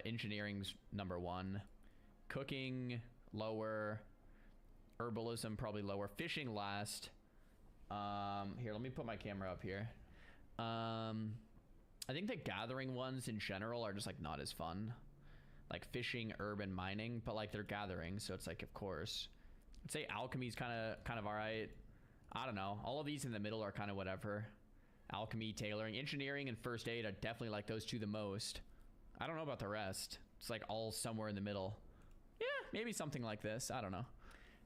Engineering's number 1. Cooking lower. Herbalism probably lower. Fishing last. Here, let me put my camera up here. I think the gathering ones in general are just like not as fun. Like fishing, herb, and mining, but like they're gathering, so it's like, of course. I'd say alchemy's kind of all right. I don't know. All of these in the middle are kind of whatever. Alchemy, tailoring, engineering, and first aid. I definitely like those two the most. I don't know about the rest. It's like all somewhere in the middle. Yeah, maybe something like this. I don't know.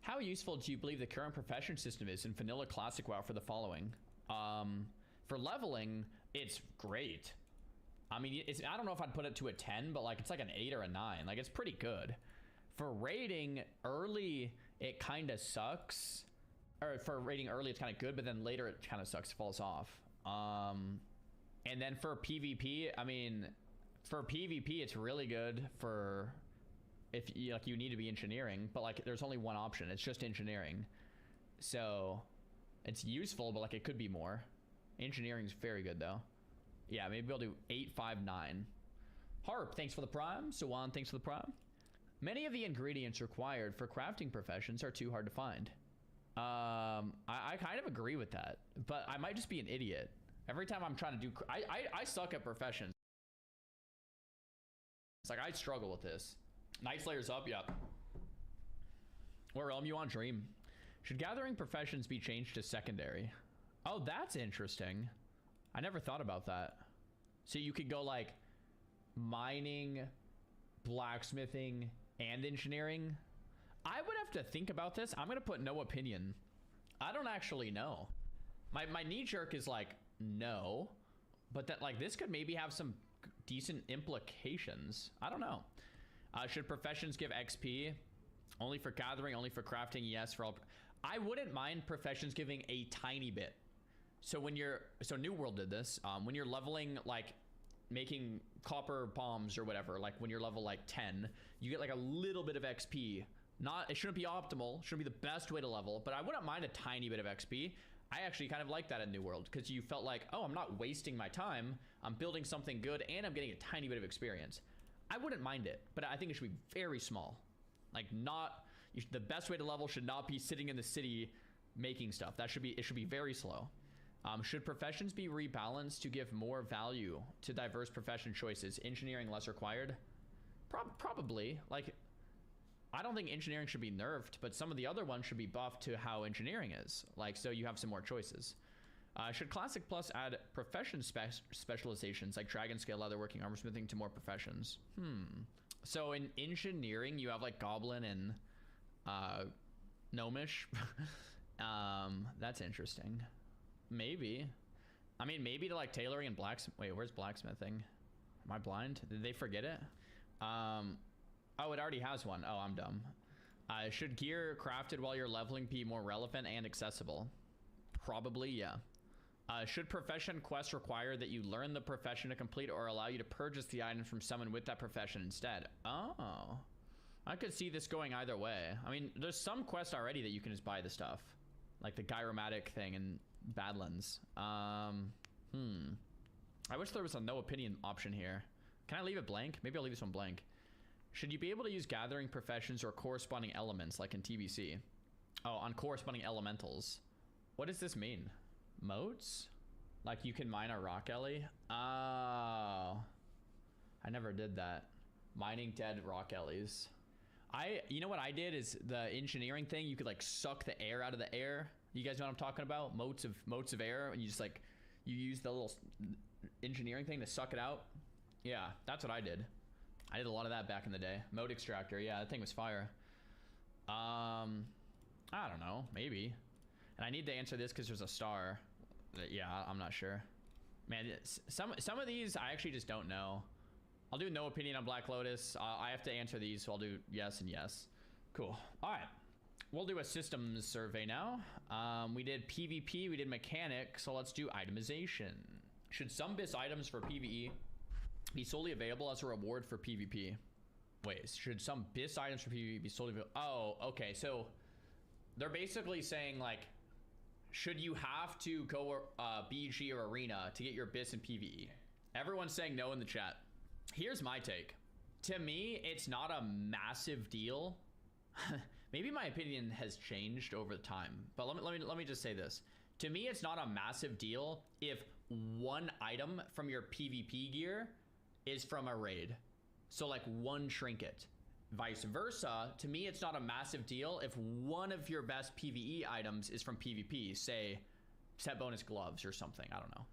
How useful do you believe the current profession system is in vanilla classic WoW for the following? For leveling, it's great. I mean, I don't know if I'd put it to a 10, but like it's like an 8 or a 9. Like it's pretty good. For raiding early, it kind of sucks. Or for raiding early, it's kind of good, but then later it kind of sucks, falls off. And then for PvP, I mean, for PvP, it's really good for if you, like, you need to be engineering, but like there's only one option. It's just engineering. So it's useful, but like it could be more. Engineering's very good though. Yeah, maybe I'll do 8, 5, 9. Harp, thanks for the prime. Sawan, thanks for the prime. Many of the ingredients required for crafting professions are too hard to find. I kind of agree with that, but I might just be an idiot. Every time I'm trying to do, I suck at professions. It's like I struggle with this. Night Slayer's up, yep. What realm you want? Dream. Should gathering professions be changed to secondary? Oh, that's interesting. I never thought about that. So you could go like mining, blacksmithing, and engineering. I would have to think about this. I'm gonna put no opinion. I don't actually know. My knee jerk is like no, but that like this could maybe have some decent implications. I don't know. Should professions give XP? Only for gathering, only for crafting? Yes, for all. I wouldn't mind professions giving a tiny bit. So when you're, so New World did this, when you're leveling, like making copper bombs or whatever, like when you're level like 10, you get like a little bit of XP. Not, it shouldn't be optimal, shouldn't be the best way to level, but I wouldn't mind a tiny bit of XP. I actually kind of like that in New World because you felt like, oh, I'm not wasting my time. I'm building something good and I'm getting a tiny bit of experience. I wouldn't mind it, but I think it should be very small. Like not, the best way to level should not be sitting in the city making stuff. That should be, it should be very slow. Should professions be rebalanced to give more value to diverse profession choices? Engineering less required? Probably. Like, I don't think engineering should be nerfed, but some of the other ones should be buffed to how engineering is. Like, so you have some more choices. Should Classic Plus add profession specializations like dragon scale, leatherworking, armorsmithing to more professions? So in engineering, you have like goblin and gnomish. That's interesting. Maybe. I mean, maybe to like tailoring and blacksmith. Wait, where's blacksmithing? Am I blind? Did they forget it? Oh, it already has one. Oh, I'm dumb. Should gear crafted while you're leveling be more relevant and accessible? Probably, yeah. Should profession quests require that you learn the profession to complete or allow you to purchase the items from someone with that profession instead? Oh. I could see this going either way. I mean, there's some quests already that you can just buy the stuff. Like the gyromatic thing in Badlands. I wish there was a no opinion option here. Can I leave it blank? Maybe I'll leave this one blank. Should you be able to use gathering professions or corresponding elements like in TBC? Oh, on corresponding elementals. What does this mean? Moats? Like you can mine a rock alley? Oh. I never did that. Mining dead rock alleys. You know what I did is the engineering thing, you could like suck the air out of the air. You guys know what I'm talking about? Moats of air, and you just like, you use the little engineering thing to suck it out. Yeah, that's what I did. I did a lot of that back in the day. Moat extractor, yeah, that thing was fire. I don't know, maybe. And I need to answer this because there's a star. Yeah, I'm not sure. Man, some of these I actually just don't know. I'll do no opinion on Black Lotus. I have to answer these, so I'll do yes and yes. Cool. All right. We'll do a systems survey now. We did PvP, we did mechanic, so let's do itemization. Should some BIS items for PvE be solely available as a reward for PvP? Wait, should some BIS items for PvE be solely available? Oh, okay. So they're basically saying like, should you have to go BG or arena to get your BIS in PvE? Everyone's saying no in the chat. Here's my take. To me, it's not a massive deal. Maybe my opinion has changed over time, but let me just say this. To me, it's not a massive deal if one item from your PvP gear is from a raid. So like one trinket. Vice versa, to me, it's not a massive deal if one of your best PvE items is from PvP, say set bonus gloves or something, I don't know.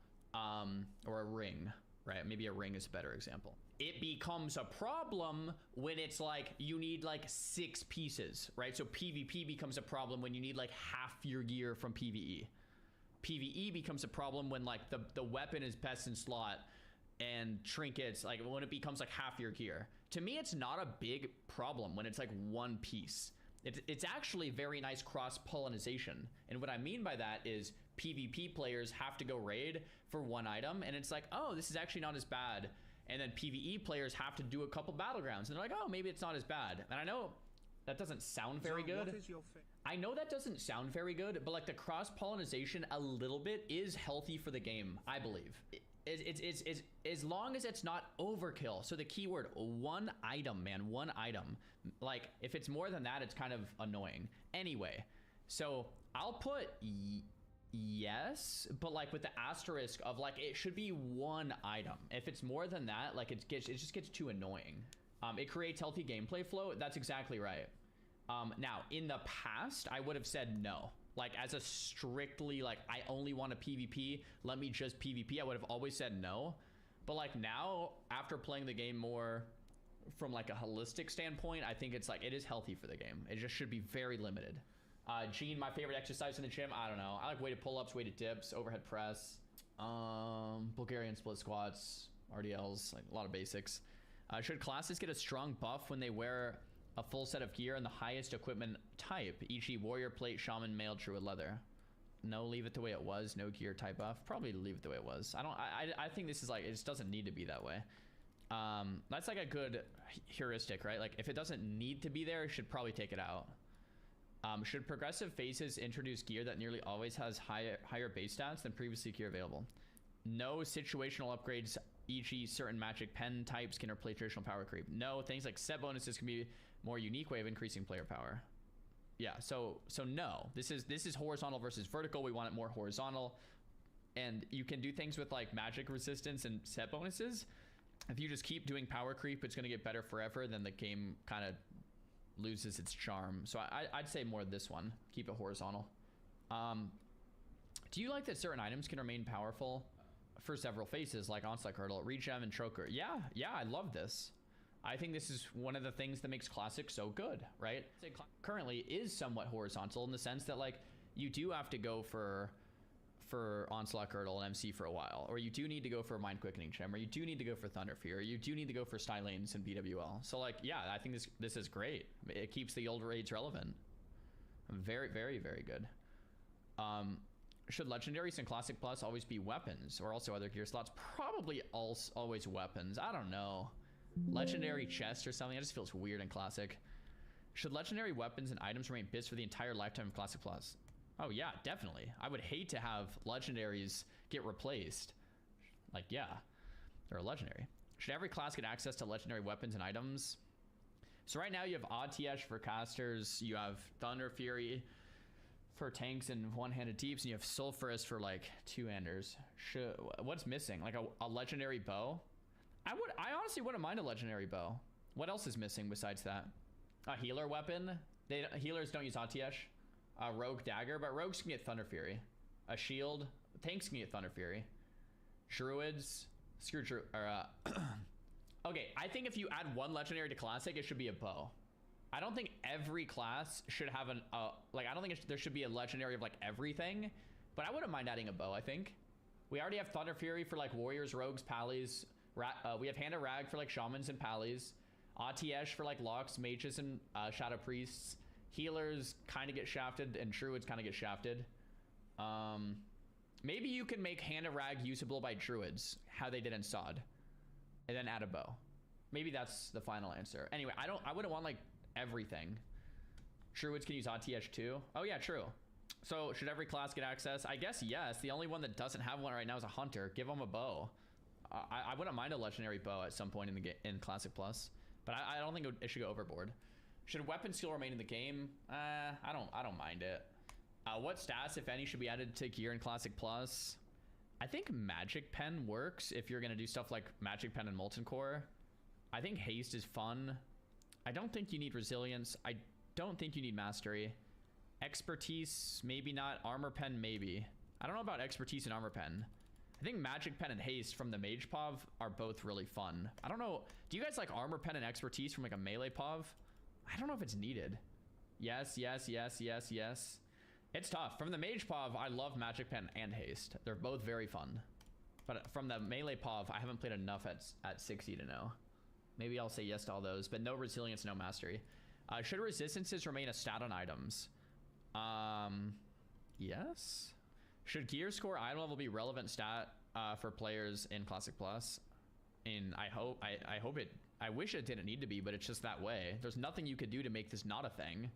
Or a ring, right? Maybe a ring is a better example. It becomes a problem when it's like you need like 6 pieces, right? So PvP becomes a problem when you need like half your gear from PvE. PvE becomes a problem when like the weapon is best in slot and trinkets, like when it becomes like half your gear. To me, it's not a big problem when it's like one piece. It's actually very nice cross-pollination. And what I mean by that is PvP players have to go raid for one item, and it's like, oh, this is actually not as bad. And then PvE players have to do a couple battlegrounds, and they're like, oh, maybe it's not as bad. And I know that doesn't sound very good. I know that doesn't sound very good, but like the cross-pollination a little bit is healthy for the game, I believe. It's as long as it's not overkill. So the keyword, one item, man, one item. Like if it's more than that, it's kind of annoying. Anyway, so I'll put yes, but like with the asterisk of like it should be one item. If it's more than that, like it just gets too annoying. It creates healthy gameplay flow. That's exactly right. Now in the past, I would have said no. Like as a strictly like I only want a PvP, let me just PvP, I would have always said no. But like now, after playing the game more from like a holistic standpoint, I think it's like it is healthy for the game. It just should be very limited. Gene, my favorite exercise in the gym, I don't know. I like weighted pull-ups, weighted dips, overhead press, Bulgarian split squats, RDLs, like a lot of basics. Should classes get a strong buff when they wear a full set of gear and the highest equipment type, e.g. warrior, plate, shaman, mail, druid, leather? No, leave it the way it was. No gear type buff. Probably leave it the way it was. I think this is like, it just doesn't need to be that way. That's like a good heuristic, right? Like if it doesn't need to be there, it should probably take it out. Should progressive phases introduce gear that nearly always has higher base stats than previously gear available? No situational upgrades, e.g. certain magic pen types can replace traditional power creep. No, things like set bonuses can be more unique way of increasing player power. Yeah, so no. This is horizontal versus vertical. We want it more horizontal. And you can do things with like magic resistance and set bonuses. If you just keep doing power creep, it's going to get better forever. Then the game kind of loses its charm. So I'd say more this one. Keep it horizontal. Do you like that certain items can remain powerful for several phases, like Onslaught Girdle, Regen, and Choker? Yeah, I love this. I think this is one of the things that makes Classic so good, right? Currently is somewhat horizontal in the sense that like you do have to go for Onslaught Girdle and MC for a while, or you do need to go for Mind Quickening Gem, or you do need to go for Thunder Fear, or you do need to go for Stylanes and BWL. So like, yeah, I think this is great. It keeps the old raids relevant. Very, very, very good. Should legendaries and Classic Plus always be weapons, or also other gear slots? Probably always weapons. I don't know. Legendary chest or something, that just feels weird in Classic. Should legendary weapons and items remain bits for the entire lifetime of Classic Plus? Oh yeah, definitely. I would hate to have legendaries get replaced. Like, yeah, they're a legendary. Should every class get access to legendary weapons and items? So right now you have Odd TH for casters, you have Thunder Fury for tanks and one-handed deeps, and you have Sulfurous for like two-handers. What's missing? Like a legendary bow? I honestly wouldn't mind a legendary bow. What else is missing besides that? A healer weapon? Healers don't use ATH. A rogue dagger, but rogues can get Thunder Fury. A shield. Tanks can get Thunder Fury. Druids. Screw Druid. Okay, I think if you add one legendary to Classic, it should be a bow. I don't think every class should have an... like, I don't think there should be a legendary of like everything, but I wouldn't mind adding a bow, I think. We already have Thunder Fury for like warriors, rogues, pallies. We have Hand of Rag for like shamans and pallies. ATH for like locks, mages, and shadow priests. Healers kind of get shafted, and druids kind of get shafted. Maybe you can make Hand of Rag usable by druids, how they did in Sod, and then add a bow. Maybe that's the final answer. Anyway, I wouldn't want like everything. Druids can use ATH too. Oh yeah, true. So should every class get access? I guess yes. The only one that doesn't have one right now is a hunter. Give them a bow. I wouldn't mind a legendary bow at some point in the in Classic Plus, but I don't think it should go overboard. Should weapon skill remain in the game? I don't mind it. What stats, if any, should be added to gear in Classic Plus? I think Magic Pen works if you're gonna do stuff like Magic Pen and Molten Core. I think Haste is fun. I don't think you need Resilience. I don't think you need Mastery. Expertise, maybe not. Armor Pen, maybe. I don't know about Expertise and Armor Pen. I think Magic Pen and Haste from the Mage Pov are both really fun. I don't know. Do you guys like Armor Pen and Expertise from like a melee Pov? I don't know if it's needed. Yes, yes, yes, yes, yes. It's tough. From the Mage Pov, I love Magic Pen and Haste. They're both very fun. But from the melee Pov, I haven't played enough at 60 to know. Maybe I'll say yes to all those, but no Resilience, no Mastery. Should Resistances remain a stat on items? Yes. Should gear score item level be relevant stat for players in Classic Plus? And I wish it didn't need to be, but it's just that way. There's nothing you could do to make this not a thing.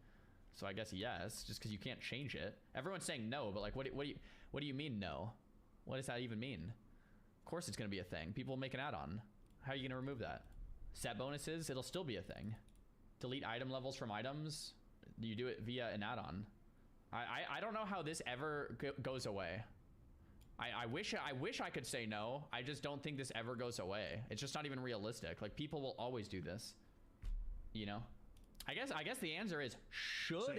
So I guess yes, just because you can't change it. Everyone's saying no, but like, what do you mean no? What does that even mean? Of course it's gonna be a thing. People make an add-on. How are you gonna remove that? Set bonuses, it'll still be a thing. Delete item levels from items, you do it via an add-on. I don't know how this ever goes away. I wish I could say no. I just don't think this ever goes away. It's just not even realistic. Like, people will always do this, you know? I guess the answer is should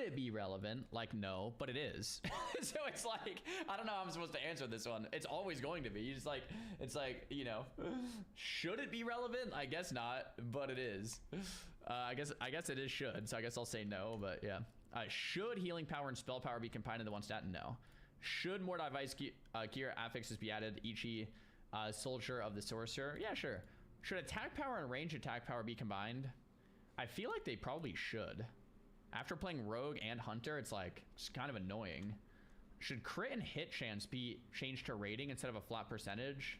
it be relevant? Like, no, but it is. So it's like, I don't know how I'm supposed to answer this one. It's always going to be. You just like, it's like, you know, should it be relevant? I guess not, but it is. I guess it is should. So I guess I'll say no, but yeah. Should healing power and spell power be combined into one stat? No. Should more device gear affixes be added? Ichi, soldier of the sorcerer? Yeah, sure. Should attack power and range attack power be combined? I feel like they probably should. After playing rogue and hunter, it's like, it's kind of annoying. Should crit and hit chance be changed to rating instead of a flat percentage?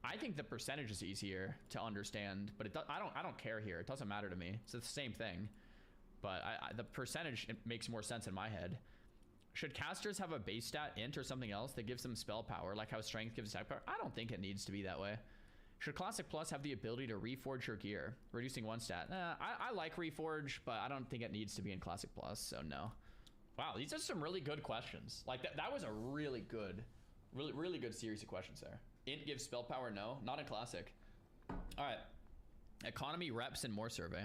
I think the percentage is easier to understand, but I don't care here. It doesn't matter to me. It's the same thing. But the percentage, it makes more sense in my head. Should casters have a base stat int or something else that gives them spell power, like how strength gives attack power? I don't think it needs to be that way. Should Classic Plus have the ability to reforge your gear, reducing one stat? I like reforge, but I don't think it needs to be in Classic Plus, so no. Wow, these are some really good questions. Like, that was a really good series of questions there. Int gives spell power? No, not in Classic. All right, economy, reps, and more survey.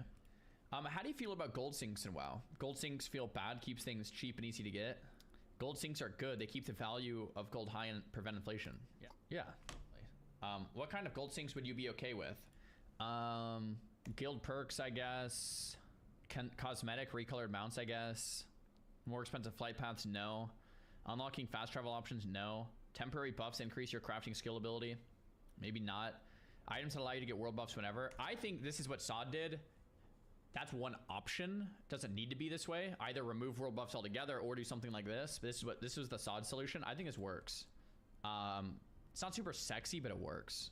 How do you feel about gold sinks in WoW? Gold sinks feel bad, keeps things cheap and easy to get. Gold sinks are good. They keep the value of gold high and prevent inflation. Yeah. What kind of gold sinks would you be okay with? Guild perks, I guess. Cosmetic recolored mounts, I guess. More expensive flight paths, no. Unlocking fast travel options, no. Temporary buffs increase your crafting skill ability, maybe not. Items that allow you to get world buffs whenever. I think this is what SOD did. That's one option. Doesn't need to be this way. Either remove world buffs altogether or do something like this. This was the SOD solution. I think this works. It's not super sexy, but it works.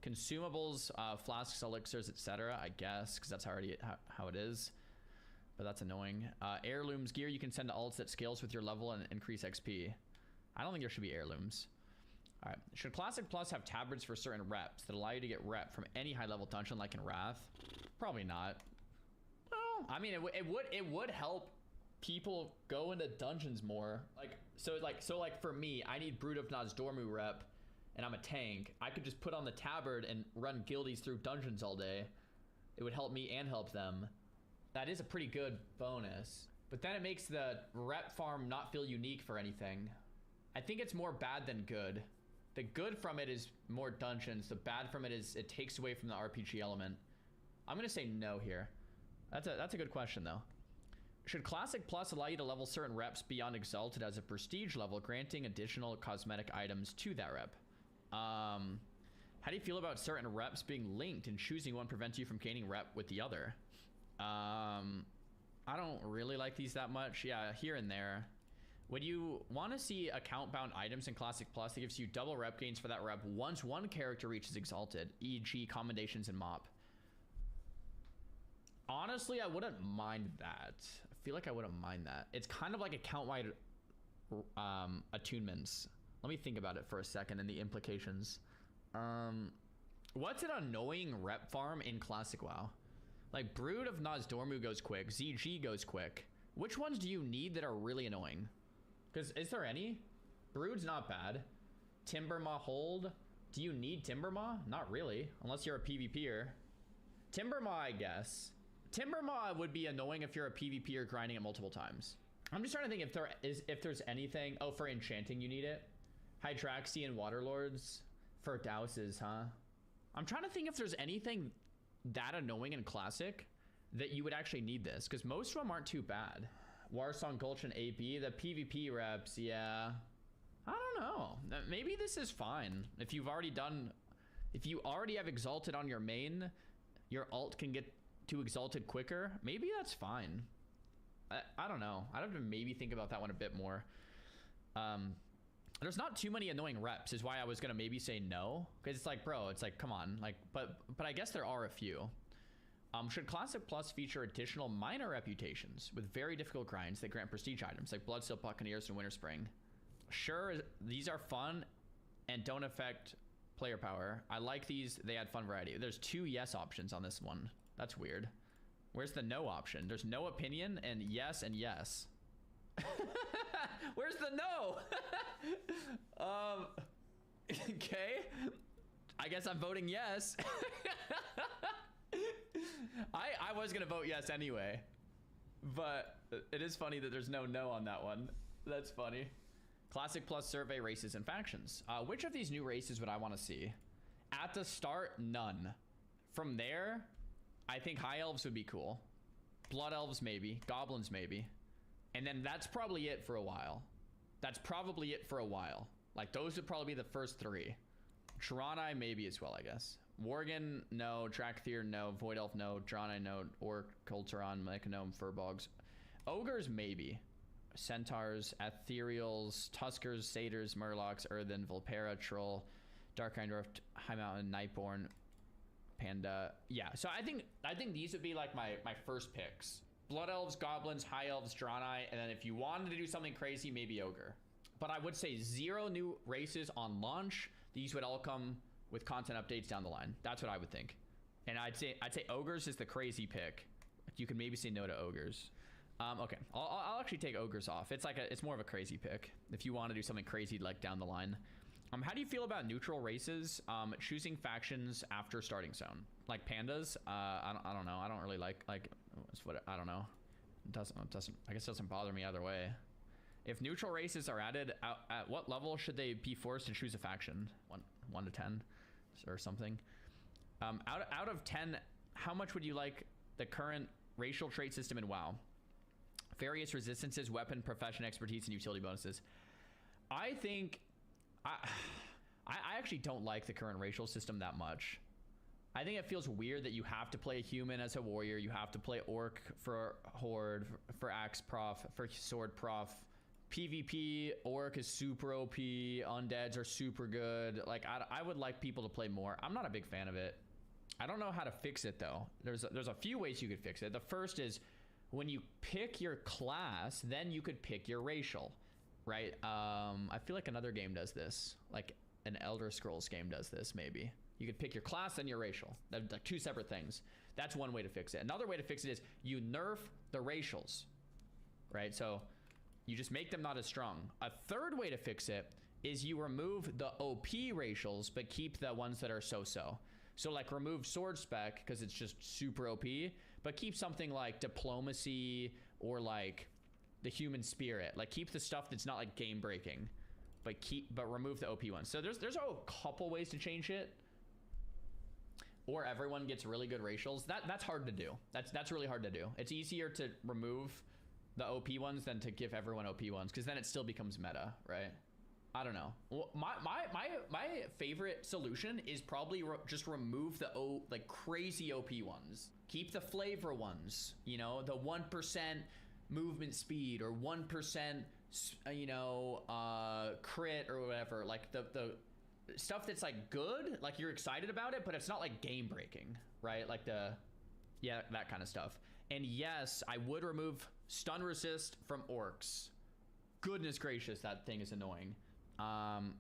Consumables, flasks, elixirs, etc. I guess, because that's already how it is. But that's annoying. Heirlooms gear you can send to alts that scales with your level and increase XP. I don't think there should be heirlooms. All right. Should Classic Plus have tabards for certain reps that allow you to get rep from any high level dungeon like in Wrath? Probably not. Well, I mean, it would help people go into dungeons more. So for me, I need Brood of Nozdormu rep, and I'm a tank. I could just put on the tabard and run guildies through dungeons all day. It would help me and help them. That is a pretty good bonus. But then it makes the rep farm not feel unique for anything. I think it's more bad than good. The good from it is more dungeons. The bad from it is it takes away from the RPG element. I'm gonna say no here. That's a good question though. Should Classic Plus allow you to level certain reps beyond Exalted as a prestige level, granting additional cosmetic items to that rep? How do you feel about certain reps being linked and choosing one prevents you from gaining rep with the other? I don't really like these that much. Yeah, here and there. Would you want to see account-bound items in Classic Plus that gives you double rep gains for that rep once one character reaches Exalted, e.g. Commendations and Mop? Honestly, I wouldn't mind that. I feel like I wouldn't mind that. It's kind of like account-wide attunements. Let me think about it for a second and the implications. What's an annoying rep farm in Classic WoW? Like Brood of Nozdormu goes quick. ZG goes quick. Which ones do you need that are really annoying? Because is there any? Brood's not bad. Timbermaw Hold. Do you need Timbermaw? Not really, unless you're a PvPer. Timbermaw, I guess. Timbermaw would be annoying if you're a PvPer grinding it multiple times. I'm just trying to think if there's anything. Oh, for enchanting you need it. Hydraxian Waterlords for douses, huh? I'm trying to think if there's anything that annoying in Classic that you would actually need this, because most of them aren't too bad. Warsong Gulch and AP, the PvP reps, yeah. I don't know. Maybe this is fine. If you already have Exalted on your main, your alt can get to Exalted quicker. Maybe that's fine. I don't know. I'd have to maybe think about that one a bit more. There's not too many annoying reps is why I was gonna maybe say no, because it's like, bro, it's like, come on, like, but I guess there are a few. Should Classic Plus feature additional minor reputations with very difficult grinds that grant prestige items like Bloodsteel Buccaneers and Winter Spring? Sure, these are fun and don't affect player power. I like these, they add fun variety. There's 2 yes options on this one. That's weird. Where's the no option? There's no opinion and yes and yes. Where's the no? Okay. I guess I'm voting yes. I was gonna vote yes anyway, but it is funny that there's no on that one. That's funny. Classic Plus survey races and factions. Which of these new races would I want to see? At the start, none. From there, I think High Elves would be cool. Blood Elves maybe. Goblins maybe. And then that's probably it for a while. That's probably it for a while. Like those would probably be the first 3. Draenei maybe as well, I guess. Worgen, no. Drakthir, no. Void Elf, no. Draenei, no. Orc, Kulturon, Mechanome, Furbolgs. Ogres, maybe. Centaurs, Ethereals, Tuskers, Satyrs, Murlocs, Earthen, Volpera, Troll, Dark Eindorf, High Mountain, Nightborn, Panda. Yeah, so I think these would be like my first picks. Blood Elves, Goblins, High Elves, Draenei, and then if you wanted to do something crazy, maybe Ogre. But I would say 0 new races on launch. These would all come with content updates down the line. That's what I would think. And I'd say Ogres is the crazy pick. You could maybe say no to Ogres. Okay, I'll actually take Ogres off. It's more of a crazy pick if you want to do something crazy like down the line. How do you feel about neutral races choosing factions after starting zone, like pandas? I don't know. I don't really like what I don't know. It doesn't I guess it doesn't bother me either way. If neutral races are added, at what level should they be forced to choose a faction? 1 to 10 or something. Out of 10, how much would you like the current racial trait system in WoW? Various resistances, weapon, profession, expertise, and utility bonuses. I think I actually don't like the current racial system that much. I think it feels weird that you have to play a human as a warrior, you have to play orc for horde, for axe prof, for sword prof. PvP, orc is super OP, undeads are super good. Like I would like people to play more. I'm not a big fan of it. I don't know how to fix it though. There's a few ways you could fix it. The first is when you pick your class, then you could pick your racial, right? I feel like another game does this, like an Elder Scrolls game does this maybe. You could pick your class and your racial. They're like 2 separate things. That's one way to fix it. Another way to fix it is you nerf the racials, right? So you just make them not as strong. A third way to fix it is you remove the OP racials, but keep the ones that are so-so. So like remove sword spec because it's just super OP, but keep something like diplomacy or like the human spirit. Like keep the stuff that's not like game breaking, but remove the OP ones. So there's a couple ways to change it. Or everyone gets really good racials. That's hard to do. That's really hard to do. It's easier to remove the OP ones than to give everyone OP ones, because then it still becomes meta, right? I don't know. Well, my favorite solution is probably just remove the like crazy OP ones. Keep the flavor ones. You know, the 1% movement speed or 1% you know crit or whatever. Like the stuff that's like good, like you're excited about it, but it's not like game breaking, right? Like that kind of stuff. And yes, I would remove stun resist from orcs. Goodness gracious, that thing is annoying.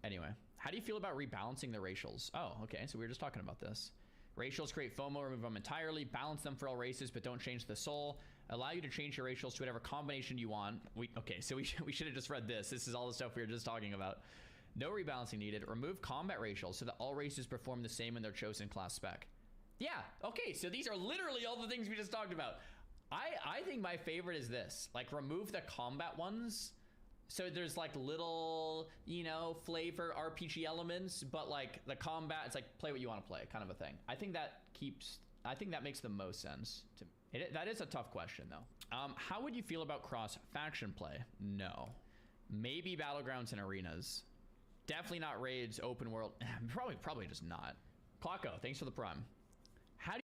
Anyway, How do you feel about rebalancing the racials? Oh, okay, so we were just talking about this. Racials create FOMO, remove them entirely, balance them for all races, but don't change the soul. Allow you to change your racials to whatever combination you want. Okay, so we should have just read this. This is all the stuff we were just talking about. No rebalancing needed. Remove combat racials so that all races perform the same in their chosen class spec. Yeah, okay, so these are literally all the things we just talked about. I think my favorite is this. Like, remove the combat ones. So there's like little, you know, flavor RPG elements, but like the combat, it's like play what you want to play kind of a thing. I think that makes the most sense to me. That is a tough question though. How would you feel about cross faction play? No. Maybe battlegrounds and arenas. Definitely not raids, open world. Probably just not. Clocko, thanks for the prime. How do you